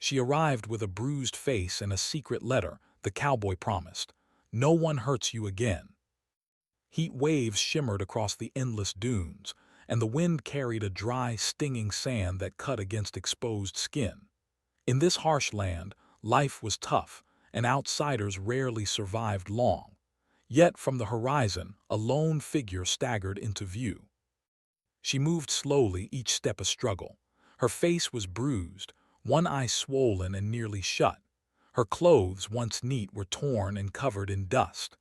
She arrived with a bruised face and a secret letter, the cowboy promised. No one hurts you again. Heat waves shimmered across the endless dunes, and the wind carried a dry, stinging sand that cut against exposed skin. In this harsh land, life was tough, and outsiders rarely survived long. Yet from the horizon, a lone figure staggered into view. She moved slowly, each step a struggle. Her face was bruised, one eye swollen and nearly shut. Her clothes, once neat, were torn and covered in dust.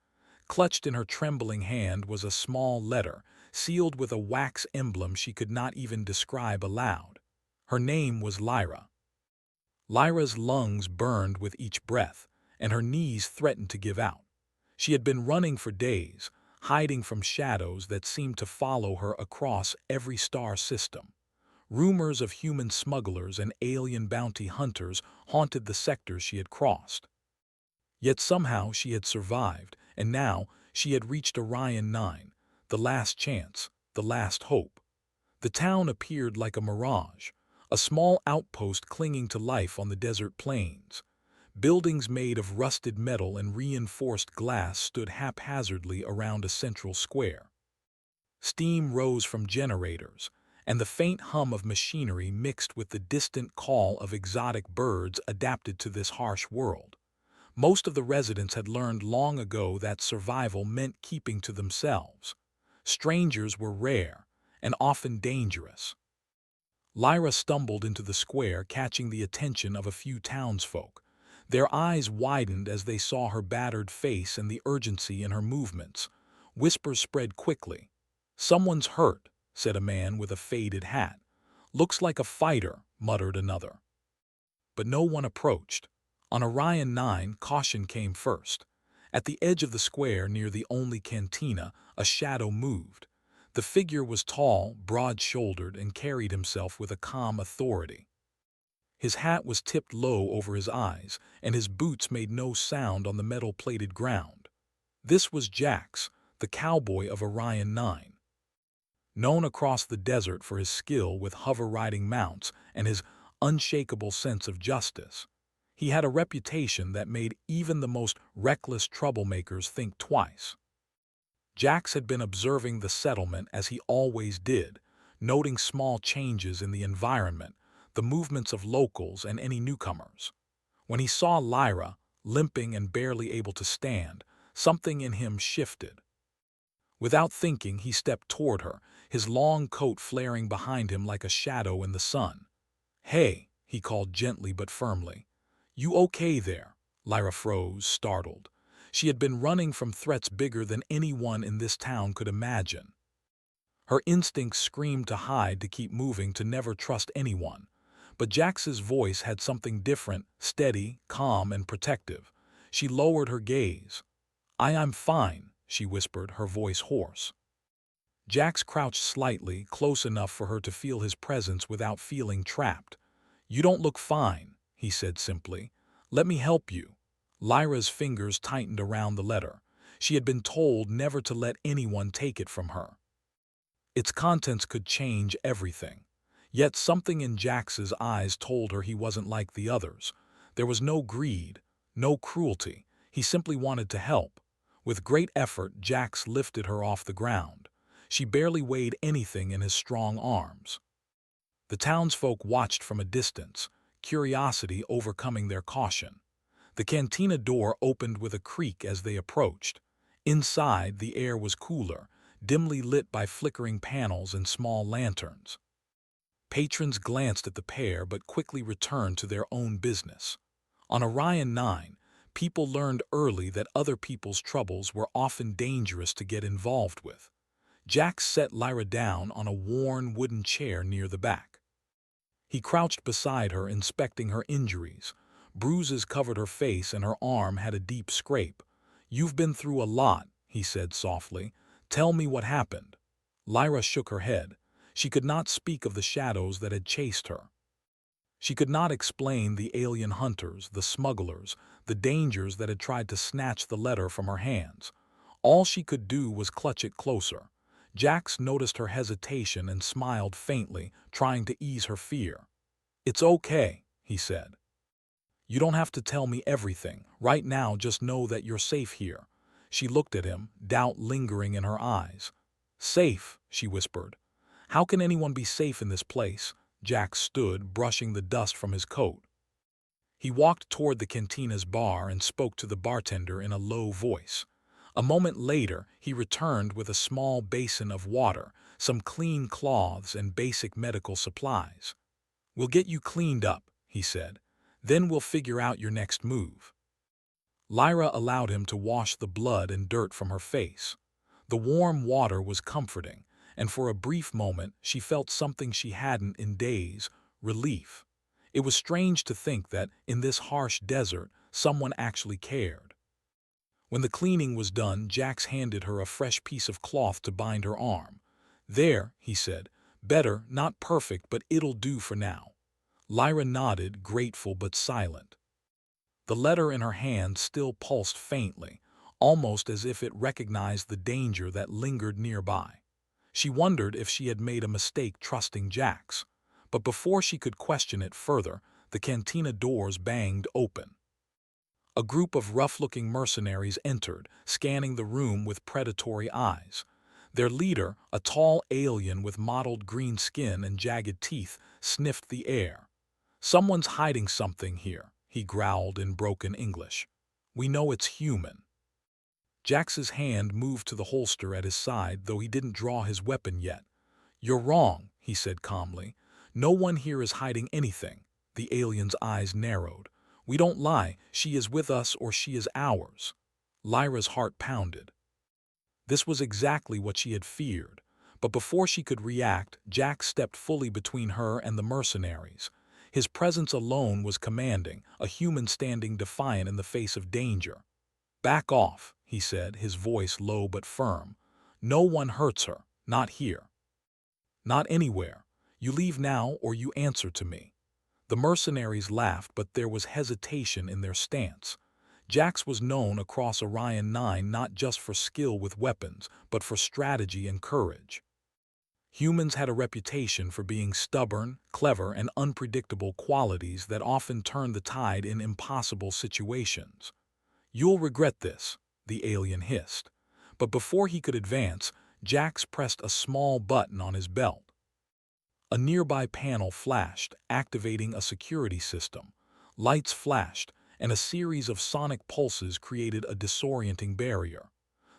Clutched in her trembling hand was a small letter, sealed with a wax emblem she could not even describe aloud. Her name was Lyra. Lyra's lungs burned with each breath, and her knees threatened to give out. She had been running for days, hiding from shadows that seemed to follow her across every star system. Rumors of human smugglers and alien bounty hunters haunted the sectors she had crossed. Yet somehow she had survived, and now she had reached Orion 9, the last chance, the last hope. The town appeared like a mirage, a small outpost clinging to life on the desert plains. Buildings made of rusted metal and reinforced glass stood haphazardly around a central square. Steam rose from generators, and the faint hum of machinery mixed with the distant call of exotic birds adapted to this harsh world. Most of the residents had learned long ago that survival meant keeping to themselves. Strangers were rare, and often dangerous. Lyra stumbled into the square, catching the attention of a few townsfolk. Their eyes widened as they saw her battered face and the urgency in her movements. Whispers spread quickly. "Someone's hurt," said a man with a faded hat. "Looks like a fighter," muttered another. But no one approached. On Orion 9, caution came first. At the edge of the square near the only cantina, a shadow moved. The figure was tall, broad-shouldered, and carried himself with a calm authority. His hat was tipped low over his eyes, and his boots made no sound on the metal-plated ground. This was Jax, the cowboy of Orion 9. Known across the desert for his skill with hover-riding mounts and his unshakable sense of justice, he had a reputation that made even the most reckless troublemakers think twice. Jax had been observing the settlement as he always did, noting small changes in the environment, the movements of locals and any newcomers. When he saw Lyra, limping and barely able to stand, something in him shifted. Without thinking, he stepped toward her, his long coat flaring behind him like a shadow in the sun. "Hey," he called gently but firmly. "You okay there?" Lyra froze, startled. She had been running from threats bigger than anyone in this town could imagine. Her instincts screamed to hide, to keep moving, to never trust anyone. But Jax's voice had something different, steady, calm, and protective. She lowered her gaze. I'm fine," she whispered, her voice hoarse. Jax crouched slightly, close enough for her to feel his presence without feeling trapped. "You don't look fine," he said simply. "Let me help you." Lyra's fingers tightened around the letter. She had been told never to let anyone take it from her. Its contents could change everything. Yet something in Jax's eyes told her he wasn't like the others. There was no greed, no cruelty. He simply wanted to help. With great effort, Jax lifted her off the ground. She barely weighed anything in his strong arms. The townsfolk watched from a distance, curiosity overcoming their caution. The cantina door opened with a creak as they approached. Inside, the air was cooler, dimly lit by flickering panels and small lanterns. Patrons glanced at the pair but quickly returned to their own business. On Orion 9, people learned early that other people's troubles were often dangerous to get involved with. Jax set Lyra down on a worn wooden chair near the back. He crouched beside her, inspecting her injuries. Bruises covered her face and her arm had a deep scrape. "You've been through a lot," he said softly. "Tell me what happened." Lyra shook her head. She could not speak of the shadows that had chased her. She could not explain the alien hunters, the smugglers, the dangers that had tried to snatch the letter from her hands. All she could do was clutch it closer. Jax noticed her hesitation and smiled faintly, trying to ease her fear. "It's okay," he said. You don't have to tell me everything. Right now, just know that you're safe here." She looked at him, doubt lingering in her eyes. "Safe," she whispered. "How can anyone be safe in this place?" Jack stood, brushing the dust from his coat. He walked toward the cantina's bar and spoke to the bartender in a low voice. A moment later, he returned with a small basin of water, some clean cloths, and basic medical supplies. "We'll get you cleaned up," he said. "Then we'll figure out your next move." Lyra allowed him to wash the blood and dirt from her face. The warm water was comforting, and for a brief moment she felt something she hadn't in days: relief. It was strange to think that, in this harsh desert, someone actually cared. When the cleaning was done, Jax handed her a fresh piece of cloth to bind her arm. "There," he said. "Better, not perfect, but it'll do for now." Lyra nodded, grateful but silent. The letter in her hand still pulsed faintly, almost as if it recognized the danger that lingered nearby. She wondered if she had made a mistake trusting Jax. But before she could question it further, the cantina doors banged open. A group of rough-looking mercenaries entered, scanning the room with predatory eyes. Their leader, a tall alien with mottled green skin and jagged teeth, sniffed the air. "Someone's hiding something here," he growled in broken English. "We know it's human." Jax's hand moved to the holster at his side, though he didn't draw his weapon yet. "You're wrong," he said calmly. "No one here is hiding anything." The alien's eyes narrowed. "We don't lie. She is with us or she is ours." Lyra's heart pounded. This was exactly what she had feared. But before she could react, Jax stepped fully between her and the mercenaries. His presence alone was commanding, a human standing defiant in the face of danger. "Back off," he said, his voice low but firm. "No one hurts her. Not here. Not anywhere. You leave now or you answer to me." The mercenaries laughed, but there was hesitation in their stance. Jax was known across Orion 9 not just for skill with weapons, but for strategy and courage. Humans had a reputation for being stubborn, clever, and unpredictable, qualities that often turned the tide in impossible situations. "You'll regret this," the alien hissed. But before he could advance, Jax pressed a small button on his belt. A nearby panel flashed, activating a security system. Lights flashed, and a series of sonic pulses created a disorienting barrier.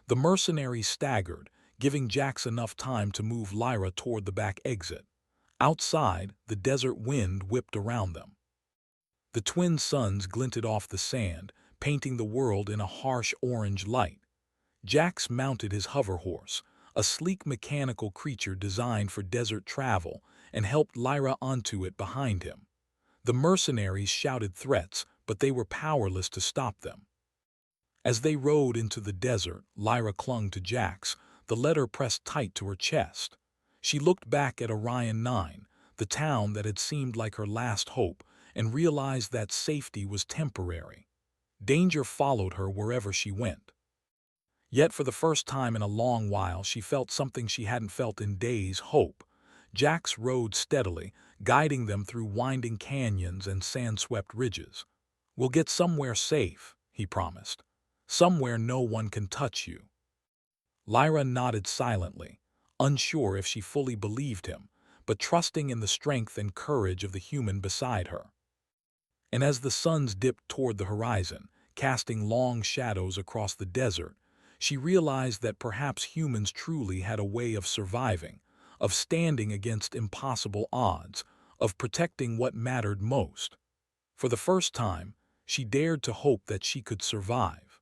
The mercenaries staggered, giving Jax enough time to move Lyra toward the back exit. Outside, the desert wind whipped around them. The twin suns glinted off the sand, painting the world in a harsh orange light. Jax mounted his hover horse, a sleek mechanical creature designed for desert travel, and helped Lyra onto it behind him. The mercenaries shouted threats, but they were powerless to stop them. As they rode into the desert, Lyra clung to Jax, the letter pressed tight to her chest. She looked back at Orion 9, the town that had seemed like her last hope, and realized that safety was temporary. Danger followed her wherever she went. Yet for the first time in a long while she felt something she hadn't felt in days: hope. Jax rode steadily, guiding them through winding canyons and sand-swept ridges. "We'll get somewhere safe," he promised. "Somewhere no one can touch you." Lyra nodded silently, unsure if she fully believed him, but trusting in the strength and courage of the human beside her. And as the suns dipped toward the horizon, casting long shadows across the desert, she realized that perhaps humans truly had a way of surviving, of standing against impossible odds, of protecting what mattered most. For the first time, she dared to hope that she could survive,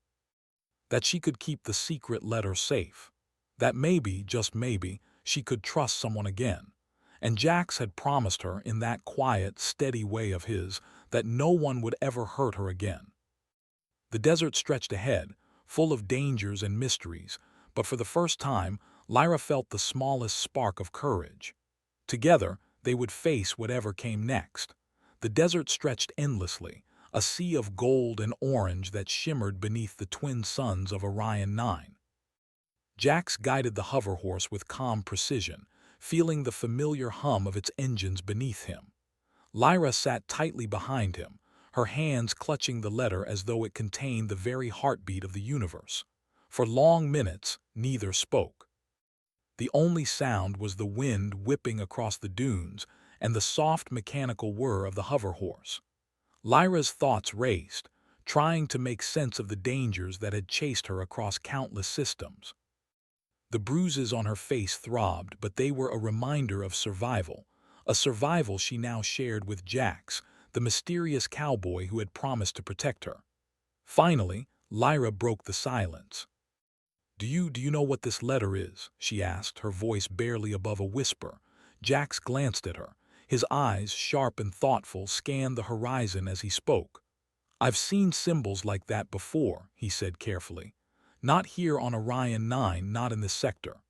that she could keep the secret letter safe, that maybe, just maybe, she could trust someone again. And Jax had promised her, in that quiet, steady way of his, that no one would ever hurt her again. The desert stretched ahead, full of dangers and mysteries, but for the first time, Lyra felt the smallest spark of courage. Together, they would face whatever came next. The desert stretched endlessly, a sea of gold and orange that shimmered beneath the twin suns of Orion 9. Jax guided the hover horse with calm precision, feeling the familiar hum of its engines beneath him. Lyra sat tightly behind him, her hands clutching the letter as though it contained the very heartbeat of the universe. For long minutes, neither spoke. The only sound was the wind whipping across the dunes and the soft mechanical whir of the hover horse. Lyra's thoughts raced, trying to make sense of the dangers that had chased her across countless systems. The bruises on her face throbbed, but they were a reminder of survival, a survival she now shared with Jax, the mysterious cowboy who had promised to protect her. Finally, Lyra broke the silence. Do you know what this letter is?" she asked, her voice barely above a whisper. Jax glanced at her. His eyes, sharp and thoughtful, scanned the horizon as he spoke. "I've seen symbols like that before," he said carefully. "Not here on Orion 9, not in this sector.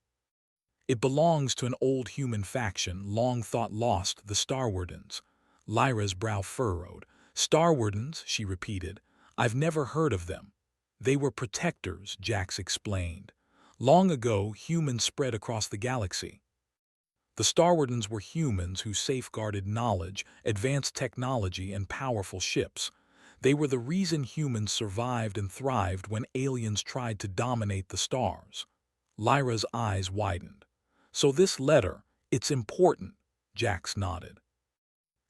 It belongs to an old human faction, long thought lost, the Starwardens." Lyra's brow furrowed. "Starwardens," she repeated. "I've never heard of them." "They were protectors," Jax explained. "Long ago, humans spread across the galaxy. The Starwardens were humans who safeguarded knowledge, advanced technology, and powerful ships. They were the reason humans survived and thrived when aliens tried to dominate the stars." Lyra's eyes widened. "So this letter, it's important," Jax nodded.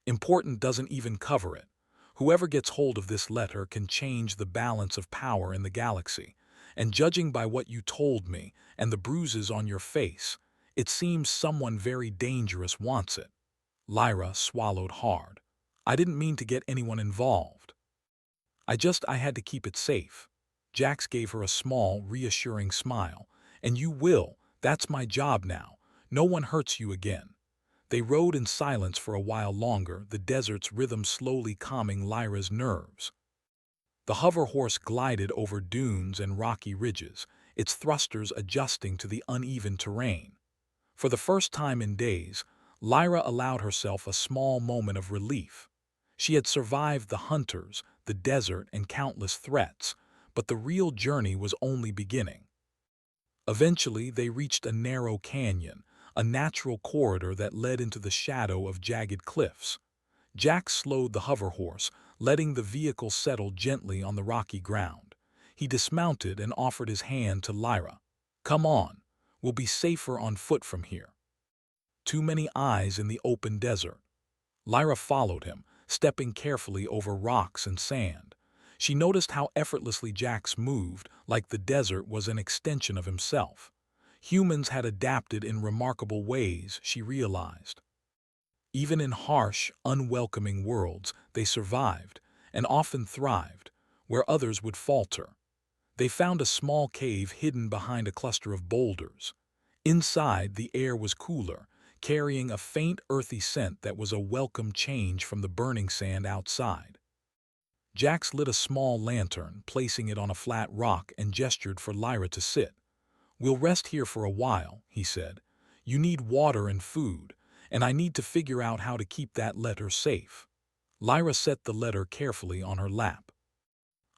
"Important doesn't even cover it. Whoever gets hold of this letter can change the balance of power in the galaxy. And judging by what you told me and the bruises on your face, it seems someone very dangerous wants it." Lyra swallowed hard. "I didn't mean to get anyone involved. I had to keep it safe." Jax gave her a small, reassuring smile. "And you will. That's my job now. No one hurts you again." They rode in silence for a while longer, the desert's rhythm slowly calming Lyra's nerves. The hover horse glided over dunes and rocky ridges, its thrusters adjusting to the uneven terrain. For the first time in days, Lyra allowed herself a small moment of relief. She had survived the hunters, the desert, and countless threats, but the real journey was only beginning. Eventually, they reached a narrow canyon, a natural corridor that led into the shadow of jagged cliffs. Jack slowed the hover horse, letting the vehicle settle gently on the rocky ground. He dismounted and offered his hand to Lyra. "Come on, we'll be safer on foot from here." Too many eyes in the open desert. Lyra followed him, stepping carefully over rocks and sand. She noticed how effortlessly Jax moved, like the desert was an extension of himself. Humans had adapted in remarkable ways, she realized. Even in harsh, unwelcoming worlds, they survived, and often thrived, where others would falter. They found a small cave hidden behind a cluster of boulders. Inside, the air was cooler, carrying a faint earthy scent that was a welcome change from the burning sand outside. Jax lit a small lantern, placing it on a flat rock, and gestured for Lyra to sit. "We'll rest here for a while," he said. "You need water and food, and I need to figure out how to keep that letter safe." Lyra set the letter carefully on her lap.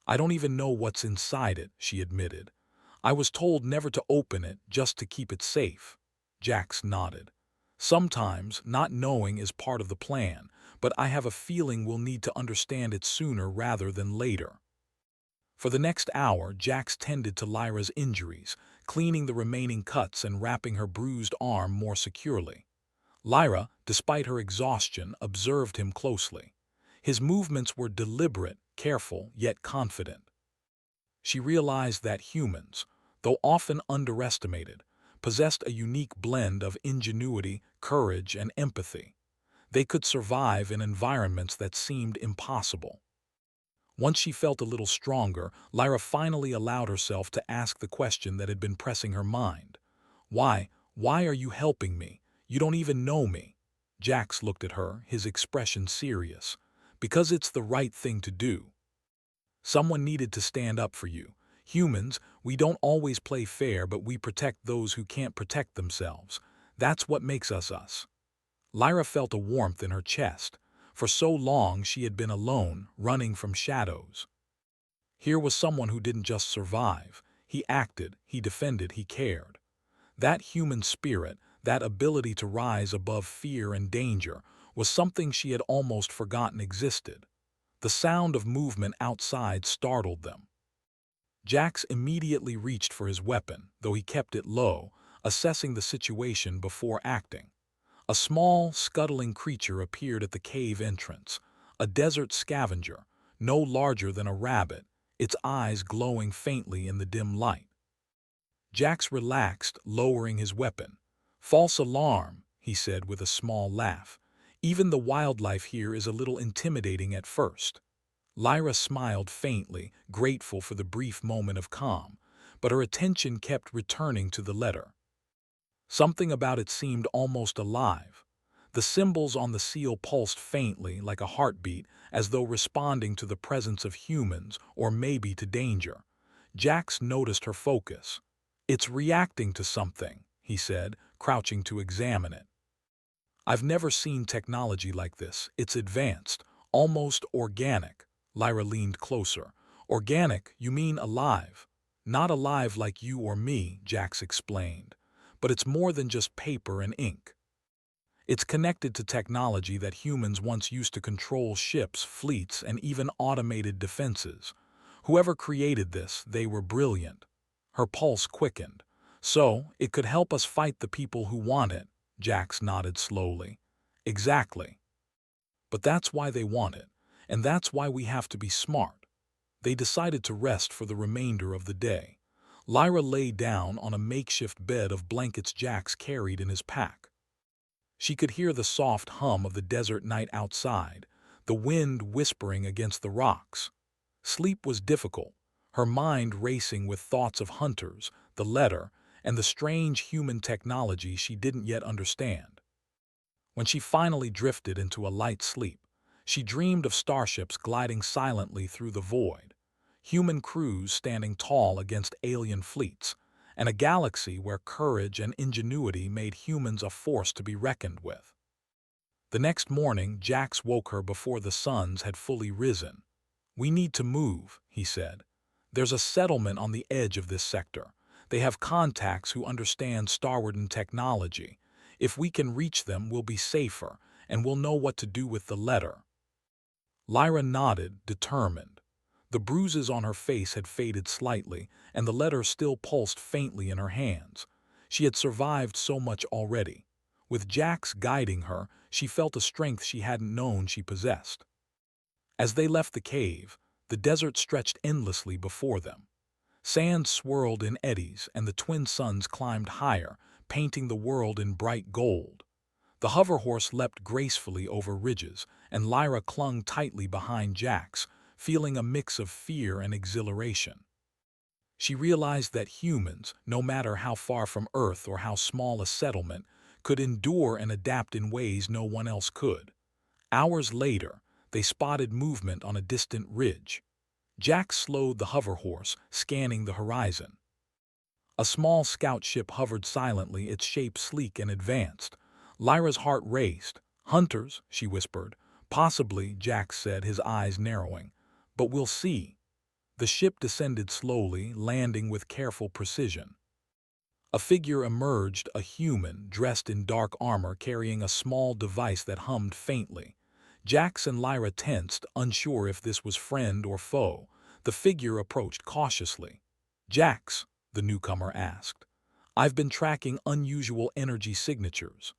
"I don't even know what's inside it," she admitted. "I was told never to open it, just to keep it safe." Jax nodded. "Sometimes not knowing is part of the plan, but I have a feeling we'll need to understand it sooner rather than later." For the next hour, Jax tended to Lyra's injuries, cleaning the remaining cuts and wrapping her bruised arm more securely. Lyra, despite her exhaustion, observed him closely. His movements were deliberate, careful, yet confident. She realized that humans, though often underestimated, possessed a unique blend of ingenuity, courage, and empathy. They could survive in environments that seemed impossible. Once she felt a little stronger, Lyra finally allowed herself to ask the question that had been pressing her mind. Why are you helping me? You don't even know me." Jax looked at her, his expression serious. "Because it's the right thing to do. Someone needed to stand up for you. Humans, we don't always play fair, but we protect those who can't protect themselves. That's what makes us us." Lyra felt a warmth in her chest. For so long she had been alone, running from shadows. Here was someone who didn't just survive. He acted, he defended, he cared. That human spirit, that ability to rise above fear and danger, was something she had almost forgotten existed. The sound of movement outside startled them. Jax immediately reached for his weapon, though he kept it low, assessing the situation before acting. A small, scuttling creature appeared at the cave entrance, a desert scavenger, no larger than a rabbit, its eyes glowing faintly in the dim light. Jax relaxed, lowering his weapon. "False alarm," he said with a small laugh. "Even the wildlife here is a little intimidating at first." Lyra smiled faintly, grateful for the brief moment of calm, but her attention kept returning to the letter. Something about it seemed almost alive. The symbols on the seal pulsed faintly, like a heartbeat, as though responding to the presence of humans or maybe to danger. Jax noticed her focus. "It's reacting to something," he said, crouching to examine it. "I've never seen technology like this. It's advanced, almost organic." Lyra leaned closer. "Organic, you mean alive?" "Not alive like you or me," Jax explained. "But it's more than just paper and ink. It's connected to technology that humans once used to control ships, fleets, and even automated defenses. Whoever created this, they were brilliant." Her pulse quickened. "So, it could help us fight the people who want it," Jax nodded slowly. "Exactly. But that's why they want it, and that's why we have to be smart." They decided to rest for the remainder of the day. Lyra lay down on a makeshift bed of blankets Jax carried in his pack. She could hear the soft hum of the desert night outside, the wind whispering against the rocks. Sleep was difficult, her mind racing with thoughts of hunters, the letter, and the strange human technology she didn't yet understand. When she finally drifted into a light sleep, she dreamed of starships gliding silently through the void, human crews standing tall against alien fleets, and a galaxy where courage and ingenuity made humans a force to be reckoned with. The next morning, Jax woke her before the suns had fully risen. "We need to move," he said. "There's a settlement on the edge of this sector. They have contacts who understand Starwarden technology. If we can reach them, we'll be safer, and we'll know what to do with the letter." Lyra nodded, determined. The bruises on her face had faded slightly, and the letter still pulsed faintly in her hands. She had survived so much already. With Jax guiding her, she felt a strength she hadn't known she possessed. As they left the cave, the desert stretched endlessly before them. Sand swirled in eddies, and the twin suns climbed higher, painting the world in bright gold. The hoverhorse leapt gracefully over ridges, and Lyra clung tightly behind Jax, feeling a mix of fear and exhilaration. She realized that humans, no matter how far from Earth or how small a settlement, could endure and adapt in ways no one else could. Hours later, they spotted movement on a distant ridge. Jack slowed the hoverhorse, scanning the horizon. A small scout ship hovered silently, its shape sleek and advanced. Lyra's heart raced. "Hunters," she whispered. "Possibly," Jack said, his eyes narrowing. "But we'll see." The ship descended slowly, landing with careful precision. A figure emerged, a human, dressed in dark armor, carrying a small device that hummed faintly. Jax and Lyra tensed, unsure if this was friend or foe. The figure approached cautiously. "Jax," the newcomer asked, "I've been tracking unusual energy signatures.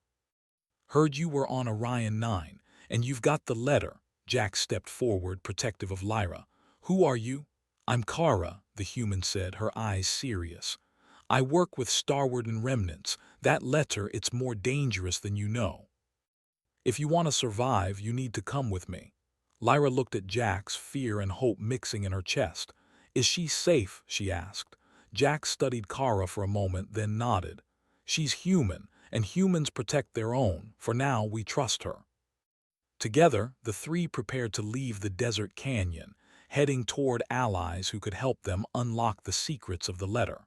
Heard you were on Orion 9, and you've got the letter." Jax stepped forward, protective of Lyra. "Who are you?" "I'm Kara," the human said, her eyes serious. "I work with Starwarden remnants. That letter, it's more dangerous than you know. If you want to survive, you need to come with me." Lyra looked at Jax, fear and hope mixing in her chest. "Is she safe?" she asked. Jax studied Kara for a moment, then nodded. "She's human, and humans protect their own. For now, we trust her." Together, the three prepared to leave the desert canyon, heading toward allies who could help them unlock the secrets of the letter.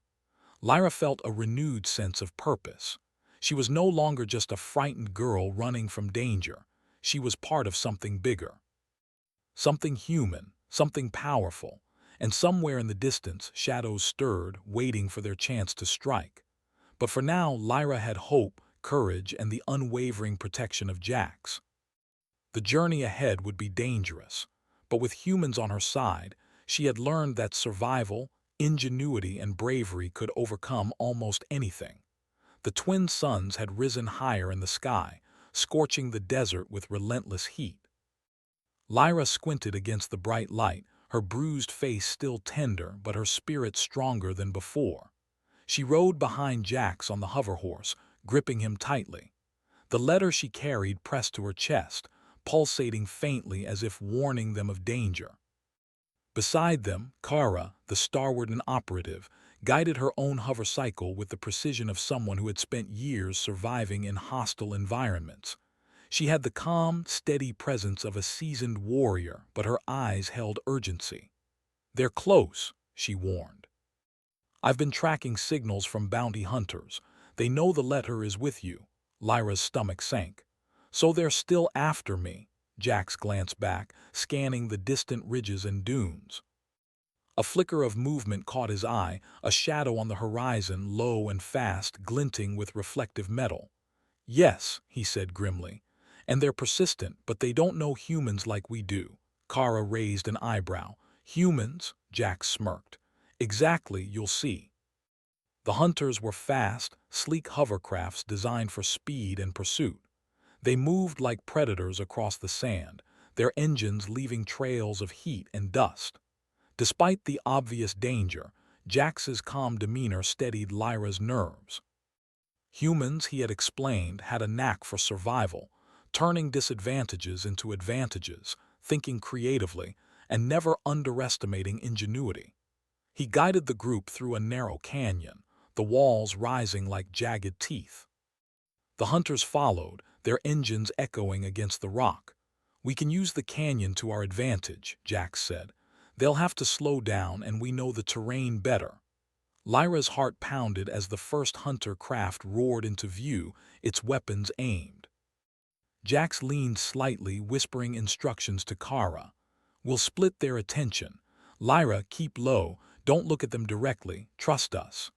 Lyra felt a renewed sense of purpose. She was no longer just a frightened girl running from danger. She was part of something bigger. Something human, something powerful, and somewhere in the distance, shadows stirred, waiting for their chance to strike. But for now, Lyra had hope, courage, and the unwavering protection of Jax. The journey ahead would be dangerous, But with humans on her side, she had learned that survival, ingenuity, and bravery could overcome almost anything. The twin suns had risen higher in the sky, scorching the desert with relentless heat. Lyra squinted against the bright light, her bruised face still tender but her spirit stronger than before. She rode behind Jax on the hoverhorse, gripping him tightly. The letter she carried pressed to her chest, pulsating faintly as if warning them of danger. Beside them, Kara, the starward operative, guided her own hovercycle with the precision of someone who had spent years surviving in hostile environments. She had the calm, steady presence of a seasoned warrior, but her eyes held urgency. "They're close," she warned. "I've been tracking signals from bounty hunters. They know the letter is with you." Lyra's stomach sank. "So they're still after me." Jax glanced back, scanning the distant ridges and dunes. A flicker of movement caught his eye, a shadow on the horizon, low and fast, glinting with reflective metal. "Yes," he said grimly. "And they're persistent, but they don't know humans like we do." Kara raised an eyebrow. "Humans?" Jax smirked. "Exactly, you'll see." The hunters were fast, sleek hovercrafts designed for speed and pursuit. They moved like predators across the sand, their engines leaving trails of heat and dust. Despite the obvious danger, Jax's calm demeanor steadied Lyra's nerves. Humans, he had explained, had a knack for survival, turning disadvantages into advantages, thinking creatively, and never underestimating ingenuity. He guided the group through a narrow canyon, the walls rising like jagged teeth. The hunters followed, their engines echoing against the rock. "We can use the canyon to our advantage," Jax said. "They'll have to slow down, and we know the terrain better." Lyra's heart pounded as the first hunter craft roared into view, its weapons aimed. Jax leaned slightly, whispering instructions to Kara. "We'll split their attention. Lyra, keep low, don't look at them directly, trust us."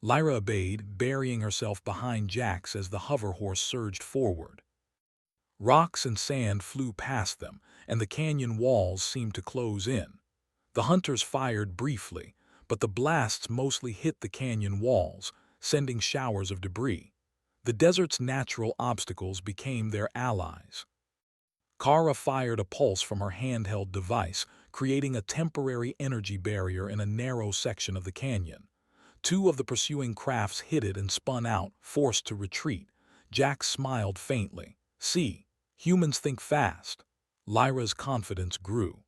Lyra obeyed, burying herself behind Jax as the hoverhorse surged forward. Rocks and sand flew past them, and the canyon walls seemed to close in. The hunters fired briefly, but the blasts mostly hit the canyon walls, sending showers of debris. The desert's natural obstacles became their allies. Kara fired a pulse from her handheld device, creating a temporary energy barrier in a narrow section of the canyon. Two of the pursuing crafts hit it and spun out, forced to retreat. Jax smiled faintly. "See, humans think fast." Lyra's confidence grew.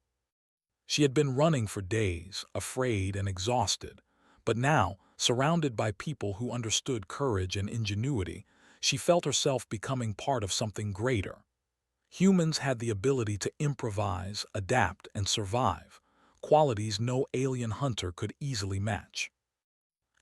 She had been running for days, afraid and exhausted. But now, surrounded by people who understood courage and ingenuity, she felt herself becoming part of something greater. Humans had the ability to improvise, adapt, and survive, qualities no alien hunter could easily match.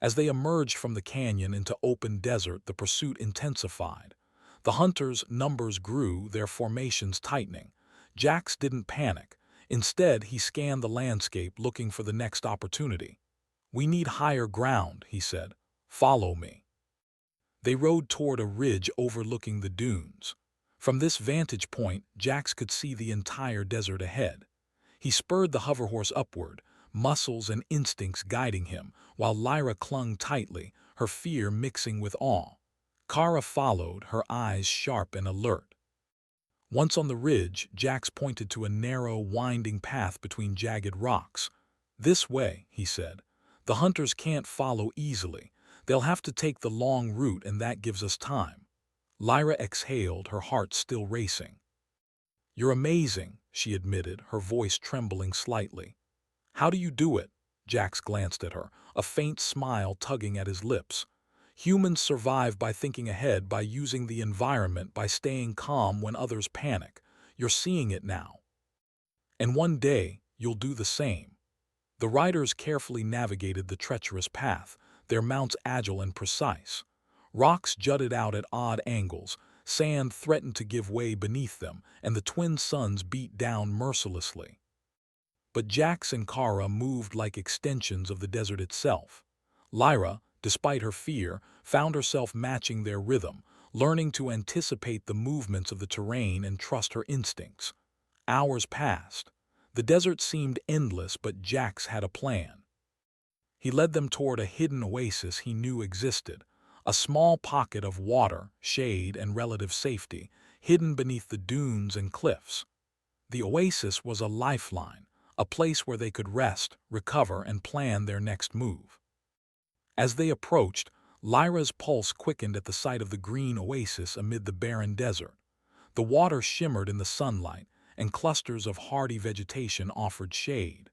As they emerged from the canyon into open desert, the pursuit intensified. The hunters' numbers grew, their formations tightening. Jax didn't panic. Instead, he scanned the landscape, looking for the next opportunity. "We need higher ground," he said. "Follow me." They rode toward a ridge overlooking the dunes. From this vantage point, Jax could see the entire desert ahead. He spurred the hoverhorse upward, muscles and instincts guiding him, while Lyra clung tightly, her fear mixing with awe. Kara followed, her eyes sharp and alert. Once on the ridge, Jax pointed to a narrow, winding path between jagged rocks. "This way," he said. "The hunters can't follow easily. They'll have to take the long route, and that gives us time." Lyra exhaled, her heart still racing. "You're amazing," she admitted, her voice trembling slightly. "How do you do it?" Jax glanced at her, a faint smile tugging at his lips. "Humans survive by thinking ahead, by using the environment, by staying calm when others panic. You're seeing it now. And one day, you'll do the same." The riders carefully navigated the treacherous path, their mounts agile and precise. Rocks jutted out at odd angles, sand threatened to give way beneath them, and the twin suns beat down mercilessly. But Jax and Kara moved like extensions of the desert itself. Lyra, despite her fear, found herself matching their rhythm, learning to anticipate the movements of the terrain and trust her instincts. Hours passed. The desert seemed endless, but Jax had a plan. He led them toward a hidden oasis he knew existed, a small pocket of water, shade, and relative safety, hidden beneath the dunes and cliffs. The oasis was a lifeline, a place where they could rest, recover, and plan their next move. As they approached, Lyra's pulse quickened at the sight of the green oasis amid the barren desert. The water shimmered in the sunlight, and clusters of hardy vegetation offered shade.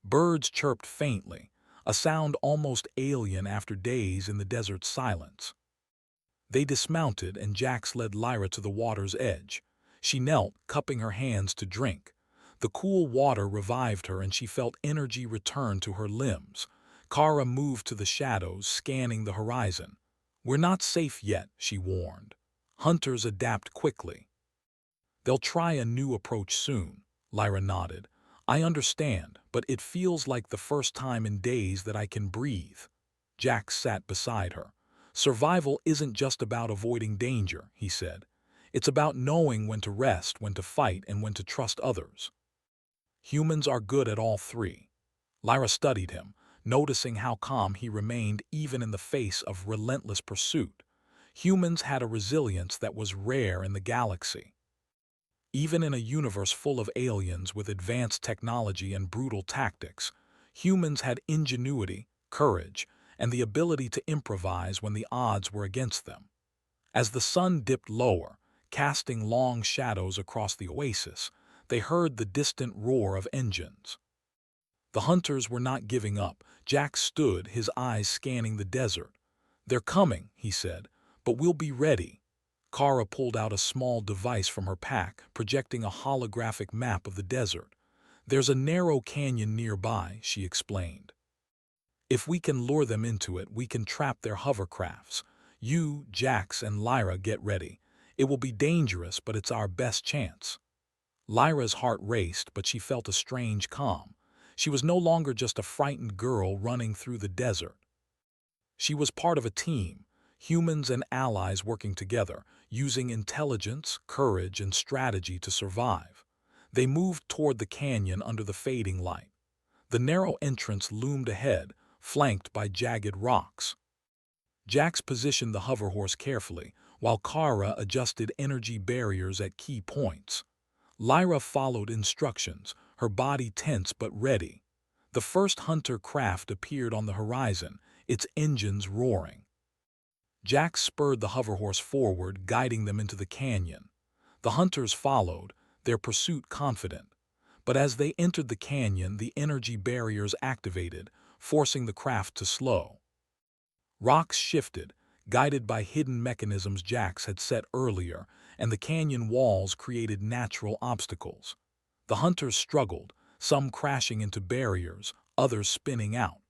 Birds chirped faintly, a sound almost alien after days in the desert's silence. They dismounted, and Jax led Lyra to the water's edge. She knelt, cupping her hands to drink. The cool water revived her, and she felt energy return to her limbs. Kara moved to the shadows, scanning the horizon. "We're not safe yet," she warned. "Hunters adapt quickly." "They'll try a new approach soon," Lyra nodded. "I understand, but it feels like the first time in days that I can breathe." Jax sat beside her. "Survival isn't just about avoiding danger," he said. "It's about knowing when to rest, when to fight, and when to trust others. Humans are good at all three." Lyra studied him, noticing how calm he remained even in the face of relentless pursuit. Humans had a resilience that was rare in the galaxy. Even in a universe full of aliens with advanced technology and brutal tactics, humans had ingenuity, courage, and the ability to improvise when the odds were against them. As the sun dipped lower, casting long shadows across the oasis, they heard the distant roar of engines. The hunters were not giving up. Jack stood, his eyes scanning the desert. "They're coming," he said, "but we'll be ready." Kara pulled out a small device from her pack, projecting a holographic map of the desert. "There's a narrow canyon nearby," she explained. "If we can lure them into it, we can trap their hovercrafts. You, Jax, and Lyra get ready. It will be dangerous, but it's our best chance." Lyra's heart raced, but she felt a strange calm. She was no longer just a frightened girl running through the desert. She was part of a team, humans and allies working together, using intelligence, courage, and strategy to survive. They moved toward the canyon under the fading light. The narrow entrance loomed ahead, flanked by jagged rocks. Jax positioned the hoverhorse carefully, while Kara adjusted energy barriers at key points. Lyra followed instructions, her body tense but ready. The first hunter craft appeared on the horizon, its engines roaring. Jax spurred the hoverhorse forward, guiding them into the canyon. The hunters followed, their pursuit confident. But as they entered the canyon, the energy barriers activated, forcing the craft to slow. Rocks shifted, guided by hidden mechanisms Jax had set earlier, and the canyon walls created natural obstacles. The hunters struggled, some crashing into barriers, others spinning out.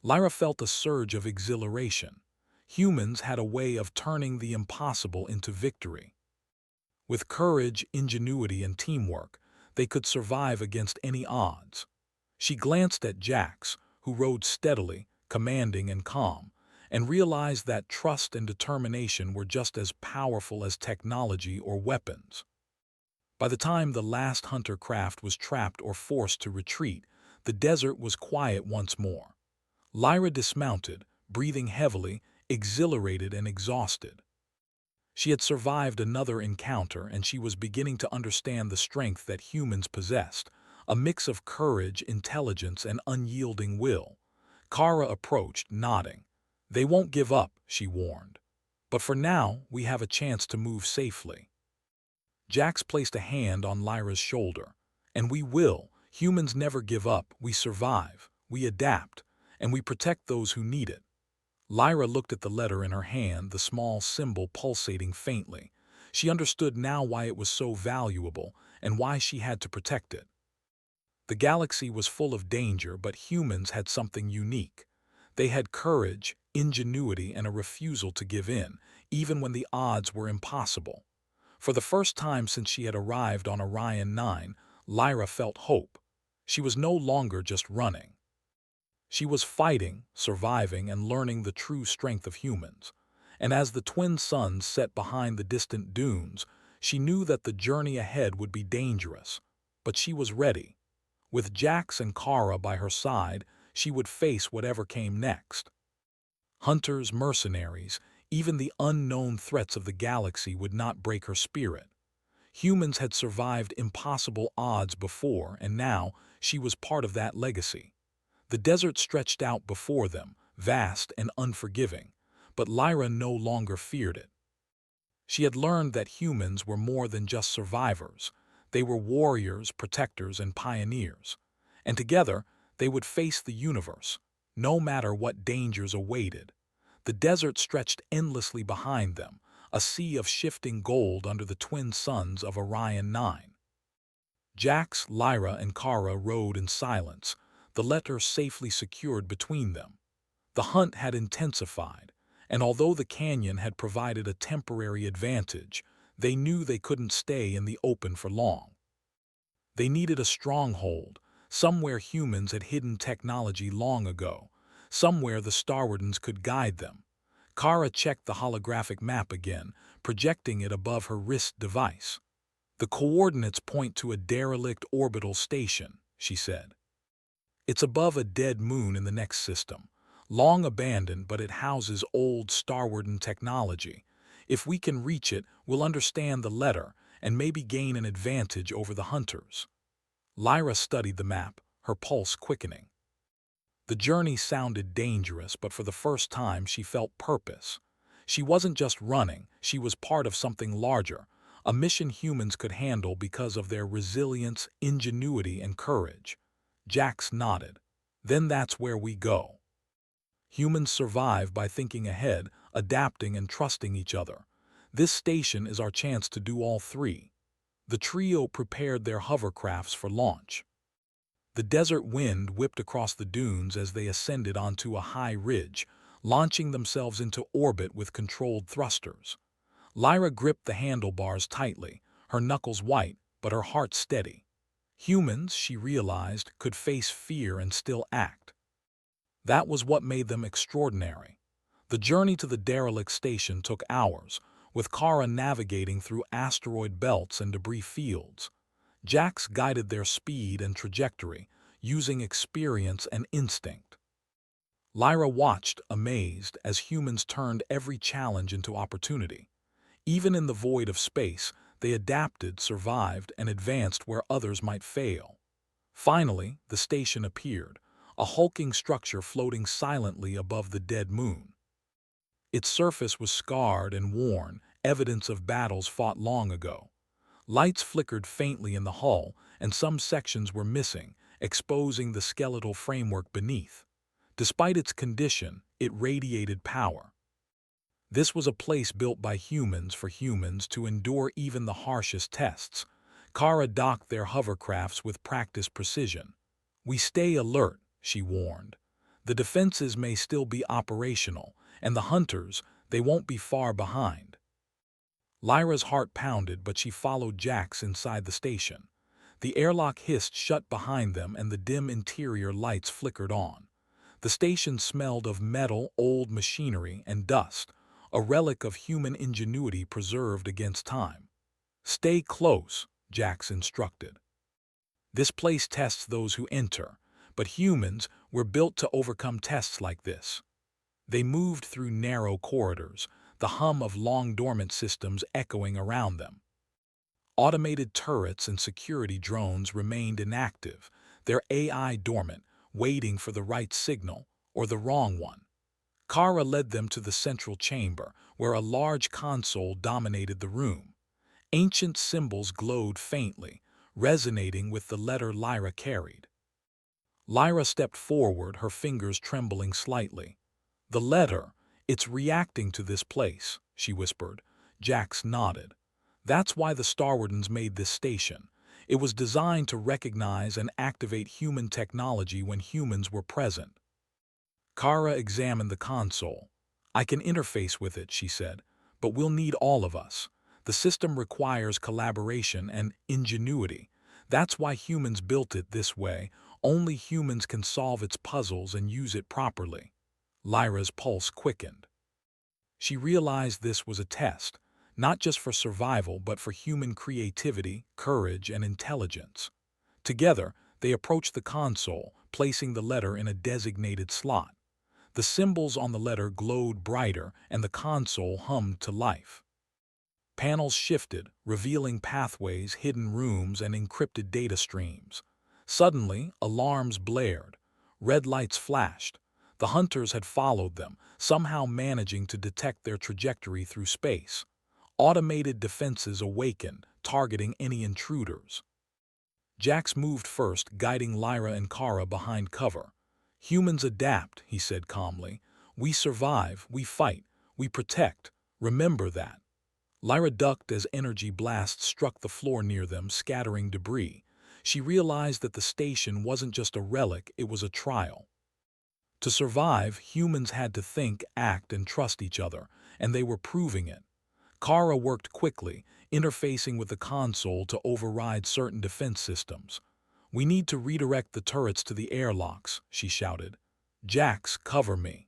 Lyra felt a surge of exhilaration. Humans had a way of turning the impossible into victory. With courage, ingenuity, and teamwork, they could survive against any odds. She glanced at Jax, who rode steadily, commanding and calm, and realized that trust and determination were just as powerful as technology or weapons. By the time the last hunter craft was trapped or forced to retreat, the desert was quiet once more. Lyra dismounted, breathing heavily, exhilarated and exhausted. She had survived another encounter, and she was beginning to understand the strength that humans possessed, a mix of courage, intelligence, and unyielding will. Kara approached, nodding. "They won't give up," she warned. "But for now, we have a chance to move safely." Jax placed a hand on Lyra's shoulder. "And we will. Humans never give up. We survive. We adapt. And we protect those who need it." Lyra looked at the letter in her hand, the small symbol pulsating faintly. She understood now why it was so valuable and why she had to protect it. The galaxy was full of danger, but humans had something unique. They had courage, ingenuity, and a refusal to give in, even when the odds were impossible. For the first time since she had arrived on Orion 9, Lyra felt hope. She was no longer just running. She was fighting, surviving, and learning the true strength of humans. And as the twin suns set behind the distant dunes, she knew that the journey ahead would be dangerous. But she was ready. With Jax and Kara by her side, she would face whatever came next. Hunters, mercenaries, even the unknown threats of the galaxy would not break her spirit. Humans had survived impossible odds before, and now she was part of that legacy. The desert stretched out before them, vast and unforgiving, but Lyra no longer feared it. She had learned that humans were more than just survivors. They were warriors, protectors, and pioneers. And together, they would face the universe, no matter what dangers awaited. The desert stretched endlessly behind them, a sea of shifting gold under the twin suns of Orion 9. Jax, Lyra, and Kara rode in silence, the letter safely secured between them. The hunt had intensified, and although the canyon had provided a temporary advantage, they knew they couldn't stay in the open for long. They needed a stronghold, somewhere humans had hidden technology long ago, somewhere the Starwardens could guide them. Kara checked the holographic map again, projecting it above her wrist device. "The coordinates point to a derelict orbital station," she said. "It's above a dead moon in the next system. Long abandoned, but it houses old Starwarden technology. If we can reach it, we'll understand the letter and maybe gain an advantage over the hunters." Lyra studied the map, her pulse quickening. The journey sounded dangerous, but for the first time she felt purpose. She wasn't just running, she was part of something larger, a mission humans could handle because of their resilience, ingenuity, and courage. Jax nodded. "Then that's where we go. Humans survive by thinking ahead, adapting, and trusting each other. This station is our chance to do all three." The trio prepared their hovercrafts for launch. The desert wind whipped across the dunes as they ascended onto a high ridge, launching themselves into orbit with controlled thrusters. Lyra gripped the handlebars tightly, her knuckles white, but her heart steady. Humans, she realized, could face fear and still act. That was what made them extraordinary. The journey to the derelict station took hours, with Kara navigating through asteroid belts and debris fields. Jax guided their speed and trajectory, using experience and instinct. Lyra watched, amazed, as humans turned every challenge into opportunity. Even in the void of space, they adapted, survived, and advanced where others might fail. Finally, the station appeared, a hulking structure floating silently above the dead moon. Its surface was scarred and worn, evidence of battles fought long ago. Lights flickered faintly in the hull, and some sections were missing, exposing the skeletal framework beneath. Despite its condition, it radiated power. This was a place built by humans for humans to endure even the harshest tests. Kara docked their hovercrafts with practiced precision. "We stay alert," she warned. "The defenses may still be operational, and the hunters, they won't be far behind." Lyra's heart pounded, but she followed Jax inside the station. The airlock hissed shut behind them and the dim interior lights flickered on. The station smelled of metal, old machinery, and dust, a relic of human ingenuity preserved against time. "Stay close," Jax instructed. "This place tests those who enter, but humans were built to overcome tests like this." They moved through narrow corridors, the hum of long-dormant systems echoing around them. Automated turrets and security drones remained inactive, their AI dormant, waiting for the right signal or the wrong one. Kara led them to the central chamber, where a large console dominated the room. Ancient symbols glowed faintly, resonating with the letter Lyra carried. Lyra stepped forward, her fingers trembling slightly. "The letter, it's reacting to this place," she whispered. Jax nodded. "That's why the Starwardens made this station. It was designed to recognize and activate human technology when humans were present." Kara examined the console. "I can interface with it," she said, "but we'll need all of us. The system requires collaboration and ingenuity. That's why humans built it this way. Only humans can solve its puzzles and use it properly." Lyra's pulse quickened. She realized this was a test, not just for survival but for human creativity, courage, and intelligence. Together, They approached the console, placing the letter in a designated slot. The symbols on the letter glowed brighter and the console hummed to life. Panels shifted, revealing pathways, hidden rooms, and encrypted data streams. Suddenly, alarms blared. Red lights flashed. The hunters had followed them, somehow managing to detect their trajectory through space. Automated defenses awakened, targeting any intruders. Jax moved first, guiding Lyra and Kara behind cover. "Humans adapt," he said calmly. "We survive, we fight, we protect. Remember that." Lyra ducked as energy blasts struck the floor near them, scattering debris. She realized that the station wasn't just a relic, it was a trial. To survive, humans had to think, act, and trust each other, and they were proving it. Kara worked quickly, interfacing with the console to override certain defense systems. "We need to redirect the turrets to the airlocks," she shouted. "Jax, cover me."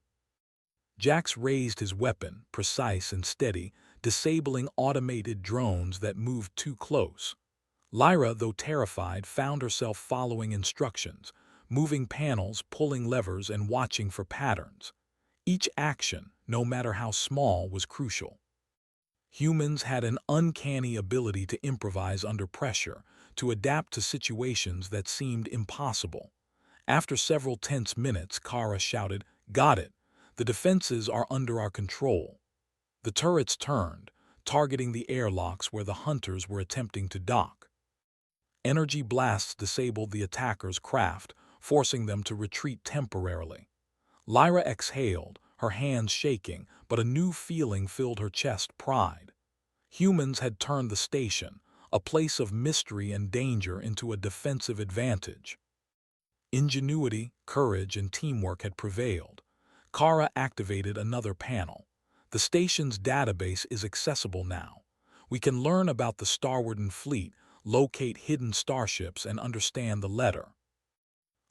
Jax raised his weapon, precise and steady, disabling automated drones that moved too close. Lyra, though terrified, found herself following instructions, moving panels, pulling levers, and watching for patterns. Each action, no matter how small, was crucial. Humans had an uncanny ability to improvise under pressure, to adapt to situations that seemed impossible. After several tense minutes, Kara shouted, "Got it! The defenses are under our control." The turrets turned, targeting the airlocks where the hunters were attempting to dock. Energy blasts disabled the attackers' craft, forcing them to retreat temporarily. Lyra exhaled, her hands shaking, but a new feeling filled her chest: pride. Humans had turned the station, a place of mystery and danger, into a defensive advantage. Ingenuity, courage, and teamwork had prevailed. Kara activated another panel. "The station's database is accessible now. We can learn about the Starwarden fleet, locate hidden starships, and understand the letter."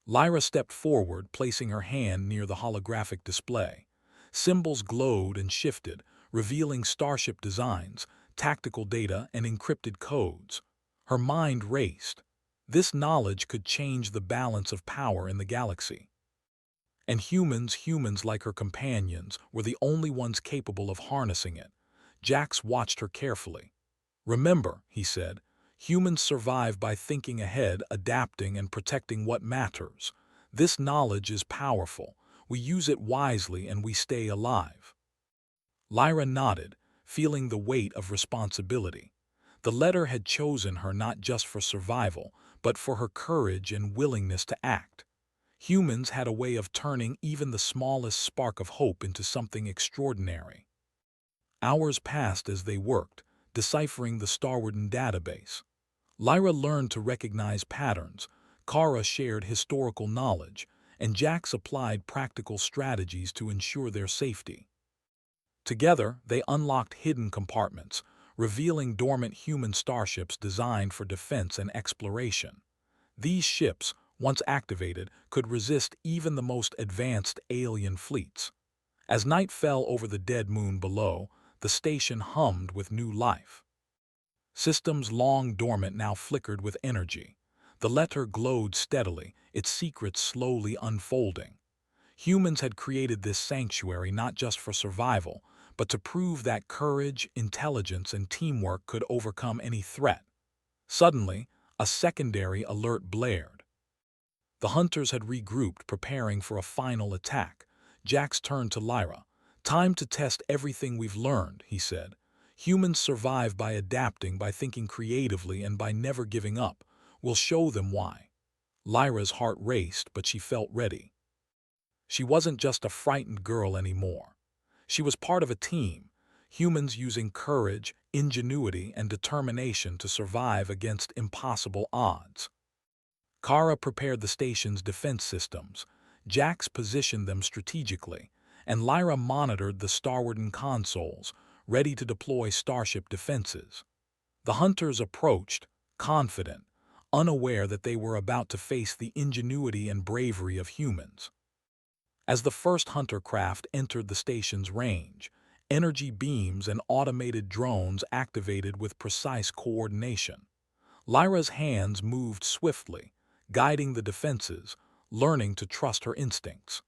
Lyra stepped forward, placing her hand near the holographic display. Symbols glowed and shifted, revealing starship designs, tactical data, and encrypted codes. Her mind raced. This knowledge could change the balance of power in the galaxy. And humans like her companions, were the only ones capable of harnessing it. Jax watched her carefully. "Remember," he said, "humans survive by thinking ahead, adapting, and protecting what matters. This knowledge is powerful. We use it wisely and we stay alive." Lyra nodded, feeling the weight of responsibility. The letter had chosen her not just for survival, but for her courage and willingness to act. Humans had a way of turning even the smallest spark of hope into something extraordinary. Hours passed as they worked, deciphering the Starwarden database. Lyra learned to recognize patterns, Kara shared historical knowledge, and Jax applied practical strategies to ensure their safety. Together, they unlocked hidden compartments, revealing dormant human starships designed for defense and exploration. These ships, once activated, could resist even the most advanced alien fleets. As night fell over the dead moon below, the station hummed with new life. Systems long dormant now flickered with energy. The letter glowed steadily, its secrets slowly unfolding. Humans had created this sanctuary not just for survival, but to prove that courage, intelligence, and teamwork could overcome any threat. Suddenly, a secondary alert blared. The hunters had regrouped, preparing for a final attack. Jax turned to Lyra. "Time to test everything we've learned," he said. "Humans survive by adapting, by thinking creatively, and by never giving up. We'll show them why." Lyra's heart raced, but she felt ready. She wasn't just a frightened girl anymore. She was part of a team, humans using courage, ingenuity, and determination to survive against impossible odds. Kara prepared the station's defense systems, Jax positioned them strategically, and Lyra monitored the Starwarden consoles, ready to deploy starship defenses. The hunters approached, confident, unaware that they were about to face the ingenuity and bravery of humans. As the first hunter craft entered the station's range, energy beams and automated drones activated with precise coordination. Lyra's hands moved swiftly, guiding the defenses, learning to trust her instincts.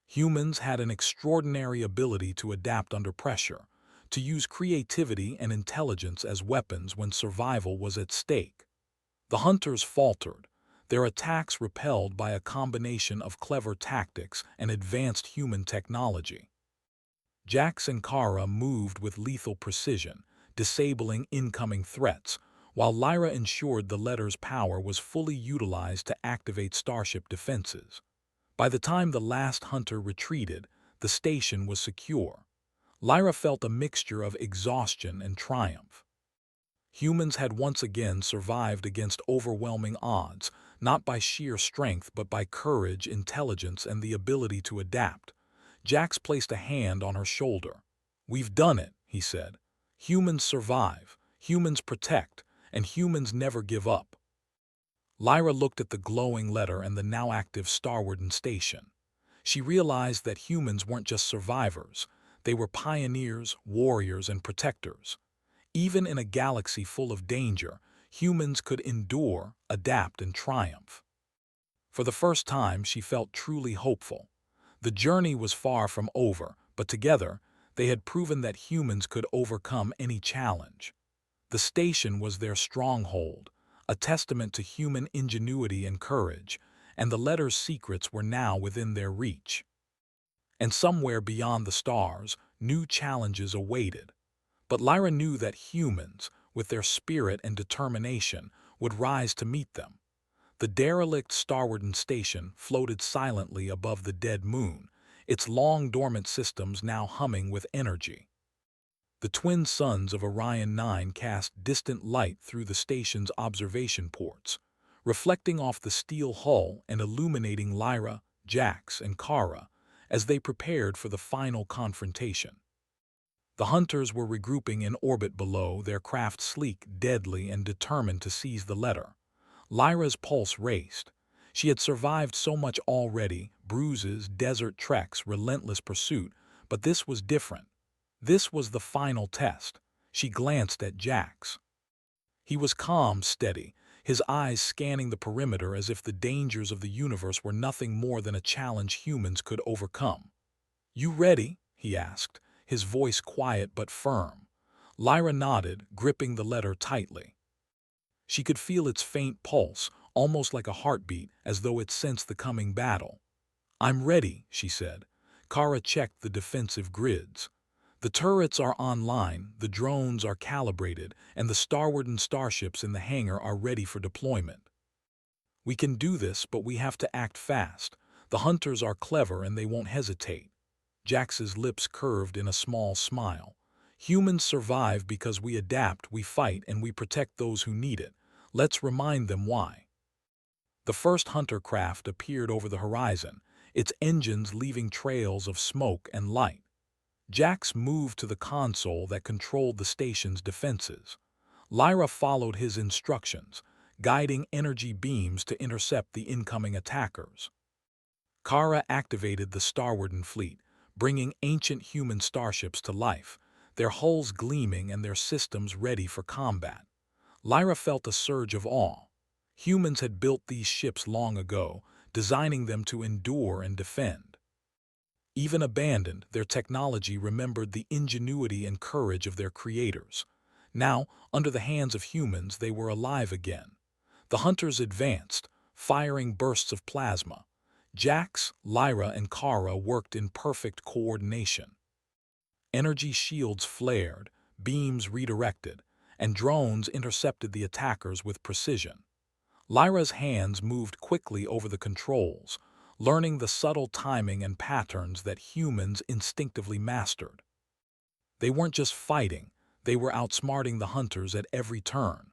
Humans had an extraordinary ability to adapt under pressure, to use creativity and intelligence as weapons when survival was at stake. The hunters faltered, their attacks repelled by a combination of clever tactics and advanced human technology. Jax and Kara moved with lethal precision, disabling incoming threats, while Lyra ensured the letter's power was fully utilized to activate starship defenses. By the time the last hunter retreated, the station was secure. Lyra felt a mixture of exhaustion and triumph. Humans had once again survived against overwhelming odds, not by sheer strength but by courage, intelligence, and the ability to adapt. Jax placed a hand on her shoulder. "We've done it," he said. "Humans survive, humans protect, and humans never give up." Lyra looked at the glowing letter and the now active Starwarden station. She realized that humans weren't just survivors, they were pioneers, warriors, and protectors. Even in a galaxy full of danger, humans could endure, adapt, and triumph. For the first time, she felt truly hopeful. The journey was far from over, but together, they had proven that humans could overcome any challenge. The station was their stronghold, a testament to human ingenuity and courage, and the letter's secrets were now within their reach. And somewhere beyond the stars, new challenges awaited. But Lyra knew that humans, with their spirit and determination, would rise to meet them. The derelict Starwarden station floated silently above the dead moon, its long-dormant systems now humming with energy. The twin suns of Orion 9 cast distant light through the station's observation ports, reflecting off the steel hull and illuminating Lyra, Jax, and Kara as they prepared for the final confrontation. The hunters were regrouping in orbit below, their craft sleek, deadly, and determined to seize the letter. Lyra's pulse raced. She had survived so much already, bruises, desert treks, relentless pursuit, but this was different. This was the final test. She glanced at Jax. He was calm, steady, his eyes scanning the perimeter as if the dangers of the universe were nothing more than a challenge humans could overcome. "You ready?" he asked, his voice quiet but firm. Lyra nodded, gripping the letter tightly. She could feel its faint pulse, almost like a heartbeat, as though it sensed the coming battle. "I'm ready," she said. Kara checked the defensive grids. "The turrets are online, the drones are calibrated, and the Starwarden starships in the hangar are ready for deployment. We can do this, but we have to act fast. The hunters are clever and they won't hesitate." Jax's lips curved in a small smile. "Humans survive because we adapt, we fight, and we protect those who need it. Let's remind them why." The first hunter craft appeared over the horizon, its engines leaving trails of smoke and light. Jax moved to the console that controlled the station's defenses. Lyra followed his instructions, guiding energy beams to intercept the incoming attackers. Kara activated the Starwarden fleet, bringing ancient human starships to life, their hulls gleaming and their systems ready for combat. Lyra felt a surge of awe. Humans had built these ships long ago, designing them to endure and defend. Even abandoned, their technology remembered the ingenuity and courage of their creators. Now, under the hands of humans, they were alive again. The hunters advanced, firing bursts of plasma. Jax, Lyra, and Kara worked in perfect coordination. Energy shields flared, beams redirected, and drones intercepted the attackers with precision. Lyra's hands moved quickly over the controls, learning the subtle timing and patterns that humans instinctively mastered. They weren't just fighting, they were outsmarting the hunters at every turn.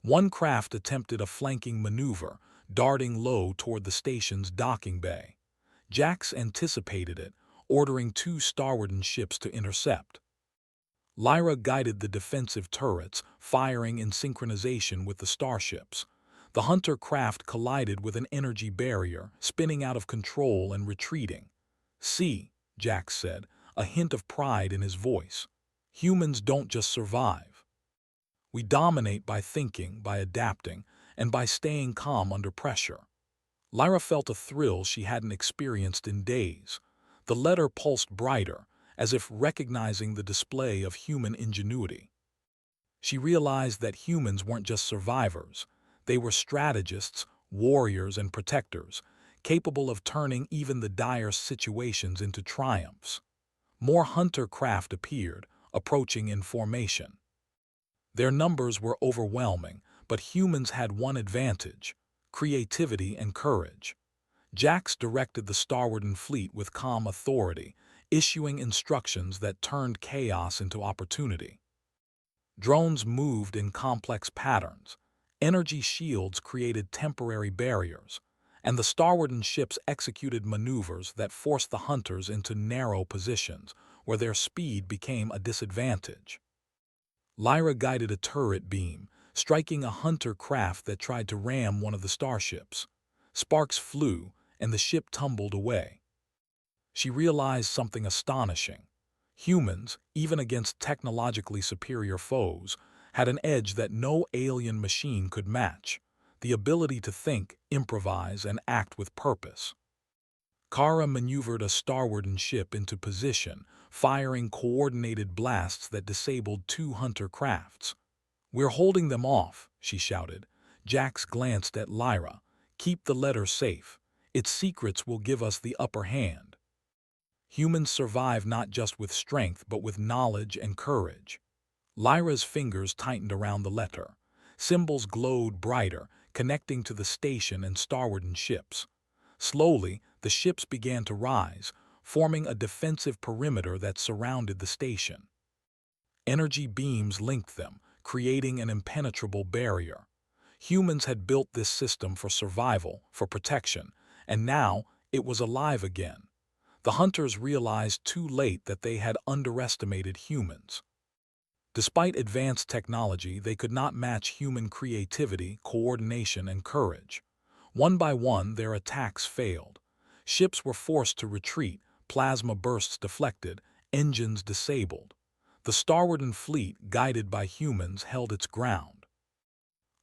One craft attempted a flanking maneuver, darting low toward the station's docking bay. Jax anticipated it, ordering two Starwarden ships to intercept. Lyra guided the defensive turrets, firing in synchronization with the starships. The hunter craft collided with an energy barrier, spinning out of control and retreating. "See," Jax said, a hint of pride in his voice. "Humans don't just survive. We dominate by thinking, by adapting, and by staying calm under pressure. Lyra felt a thrill she hadn't experienced in days. The letter pulsed brighter, as if recognizing the display of human ingenuity. She realized that humans weren't just survivors. They were strategists, warriors, and protectors, capable of turning even the direst situations into triumphs. More hunter craft appeared, approaching in formation. Their numbers were overwhelming, but humans had one advantage: creativity and courage. Jax directed the starwarden fleet with calm authority, issuing instructions that turned chaos into opportunity. Drones moved in complex patterns. Energy shields created temporary barriers, and the starwarden ships executed maneuvers that forced the hunters into narrow positions where their speed became a disadvantage. Lyra guided a turret beam, striking a hunter craft that tried to ram one of the starships. Sparks flew, and the ship tumbled away. She realized something astonishing. Humans, even against technologically superior foes, had an edge that no alien machine could match: the ability to think, improvise, and act with purpose. Kara maneuvered a starwarden ship into position, firing coordinated blasts that disabled two hunter crafts. "We're holding them off," she shouted. Jax glanced at Lyra. "Keep the letter safe. Its secrets will give us the upper hand." Humans survive not just with strength but with knowledge and courage. Lyra's fingers tightened around the letter. Symbols glowed brighter, connecting to the station and starwarden ships. Slowly, the ships began to rise, forming a defensive perimeter that surrounded the station. Energy beams linked them, creating an impenetrable barrier. Humans had built this system for survival, for protection, and now it was alive again. The hunters realized too late that they had underestimated humans. Despite advanced technology, they could not match human creativity, coordination, and courage. One by one, their attacks failed. Ships were forced to retreat, plasma bursts deflected, engines disabled. The starwarden fleet, guided by humans, held its ground.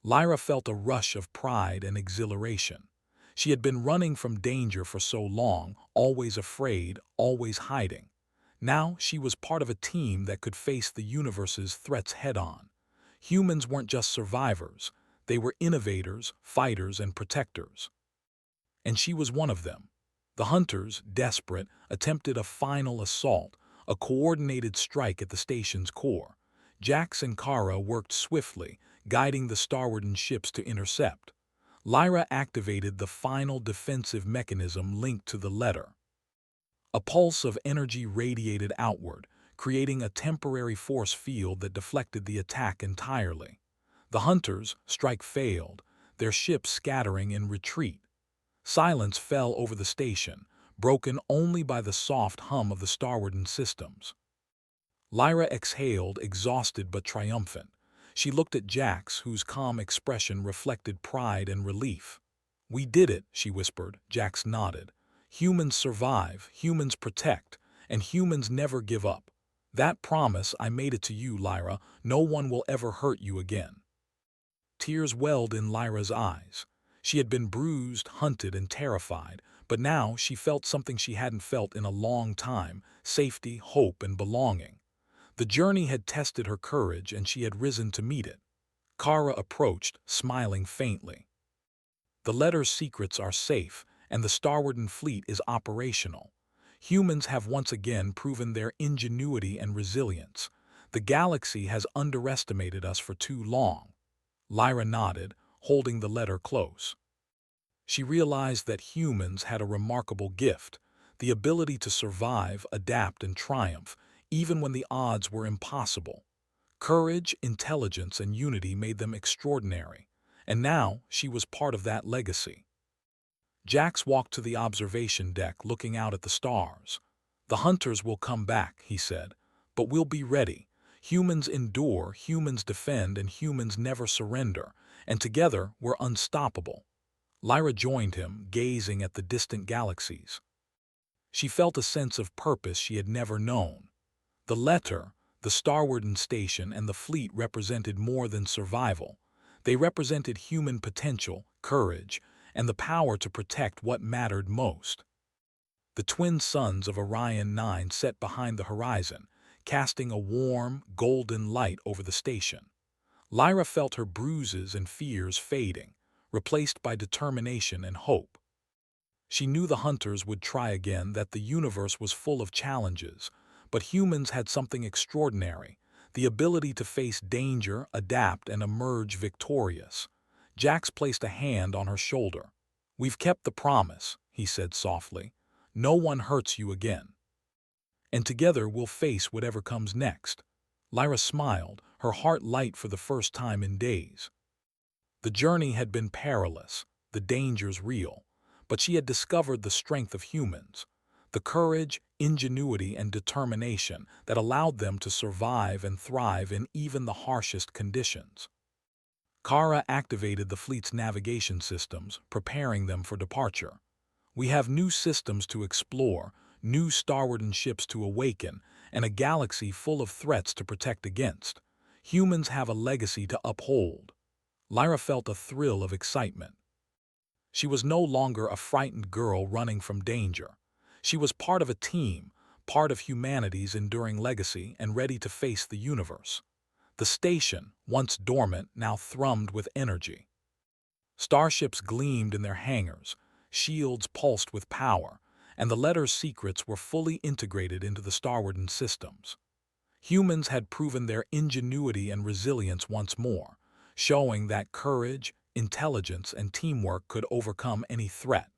Lyra felt a rush of pride and exhilaration. She had been running from danger for so long, always afraid, always hiding. Now she was part of a team that could face the universe's threats head-on. Humans weren't just survivors. They were innovators, fighters, and protectors. And she was one of them. The hunters, desperate, attempted a final assault, a coordinated strike at the station's core. Jax and Kara worked swiftly, guiding the starwarden ships to intercept. Lyra activated the final defensive mechanism linked to the letter. A pulse of energy radiated outward, creating a temporary force field that deflected the attack entirely. The hunters' strike failed, their ships scattering in retreat. Silence fell over the station, broken only by the soft hum of the starwarden systems. Lyra exhaled, exhausted but triumphant. She looked at Jax, whose calm expression reflected pride and relief. "We did it," she whispered. Jax nodded. "Humans survive, humans protect, and humans never give up. That promise, I made it to you, Lyra. No one will ever hurt you again." Tears welled in Lyra's eyes. She had been bruised, hunted, and terrified, but now she felt something she hadn't felt in a long time: safety, hope, and belonging. The journey had tested her courage, and she had risen to meet it. Kara approached, smiling faintly. "The letter's secrets are safe, and the starwarden fleet is operational. Humans have once again proven their ingenuity and resilience. The galaxy has underestimated us for too long." Lyra nodded, holding the letter close. She realized that humans had a remarkable gift: the ability to survive, adapt, and triumph, even when the odds were impossible. Courage, intelligence, and unity made them extraordinary, and now she was part of that legacy. Jax walked to the observation deck, looking out at the stars. "The hunters will come back," he said, "but we'll be ready. Humans endure, humans defend, and humans never surrender, and together we're unstoppable." Lyra joined him, gazing at the distant galaxies. She felt a sense of purpose she had never known. The letter, the starwarden station, and the fleet represented more than survival. They represented human potential, courage, and the power to protect what mattered most. The twin suns of Orion 9 set behind the horizon, casting a warm, golden light over the station. Lyra felt her bruises and fears fading, replaced by determination and hope. She knew the hunters would try again, that the universe was full of challenges, but humans had something extraordinary, the ability to face danger, adapt, and emerge victorious. Jax placed a hand on her shoulder. "We've kept the promise," he said softly. "No one hurts you again. And together we'll face whatever comes next." Lyra smiled, her heart light for the first time in days. The journey had been perilous, the dangers real, but she had discovered the strength of humans, the courage, ingenuity, and determination that allowed them to survive and thrive in even the harshest conditions. Kara activated the fleet's navigation systems, preparing them for departure. "We have new systems to explore, new starwarden ships to awaken, and a galaxy full of threats to protect against. Humans have a legacy to uphold." Lyra felt a thrill of excitement. She was no longer a frightened girl running from danger. She was part of a team, part of humanity's enduring legacy, and ready to face the universe. The station, once dormant, now thrummed with energy. Starships gleamed in their hangars, shields pulsed with power, and the letter's secrets were fully integrated into the starwarden systems. Humans had proven their ingenuity and resilience once more, showing that courage, intelligence, and teamwork could overcome any threat.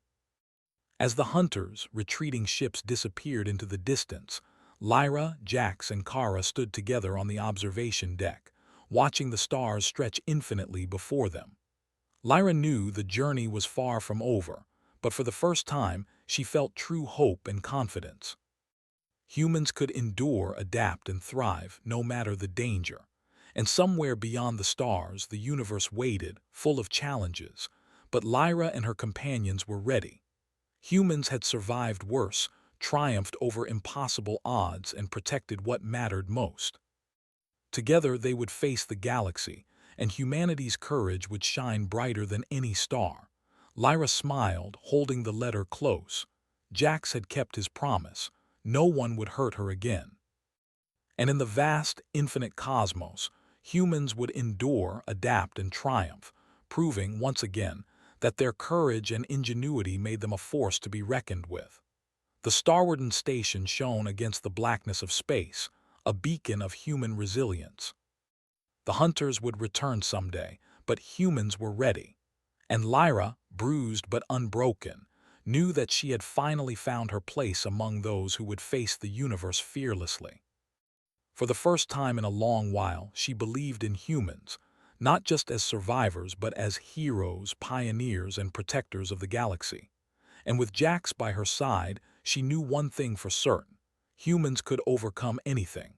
As the hunters' retreating ships disappeared into the distance, Lyra, Jax, and Kara stood together on the observation deck, watching the stars stretch infinitely before them. Lyra knew the journey was far from over, but for the first time she felt true hope and confidence. Humans could endure, adapt, and thrive no matter the danger. And somewhere beyond the stars, the universe waited, full of challenges. But Lyra and her companions were ready. Humans had survived worse, triumphed over impossible odds, and protected what mattered most. Together they would face the galaxy, and humanity's courage would shine brighter than any star. Lyra smiled, holding the letter close. Jax had kept his promise. No one would hurt her again. And in the vast, infinite cosmos, humans would endure, adapt, and triumph, proving, once again, that their courage and ingenuity made them a force to be reckoned with. The Starwarden Station shone against the blackness of space, a beacon of human resilience. The hunters would return someday, but humans were ready. And Lyra, bruised but unbroken, knew that she had finally found her place among those who would face the universe fearlessly. For the first time in a long while, she believed in humans, not just as survivors but as heroes, pioneers, and protectors of the galaxy. And with Jax by her side, she knew one thing for certain: humans could overcome anything.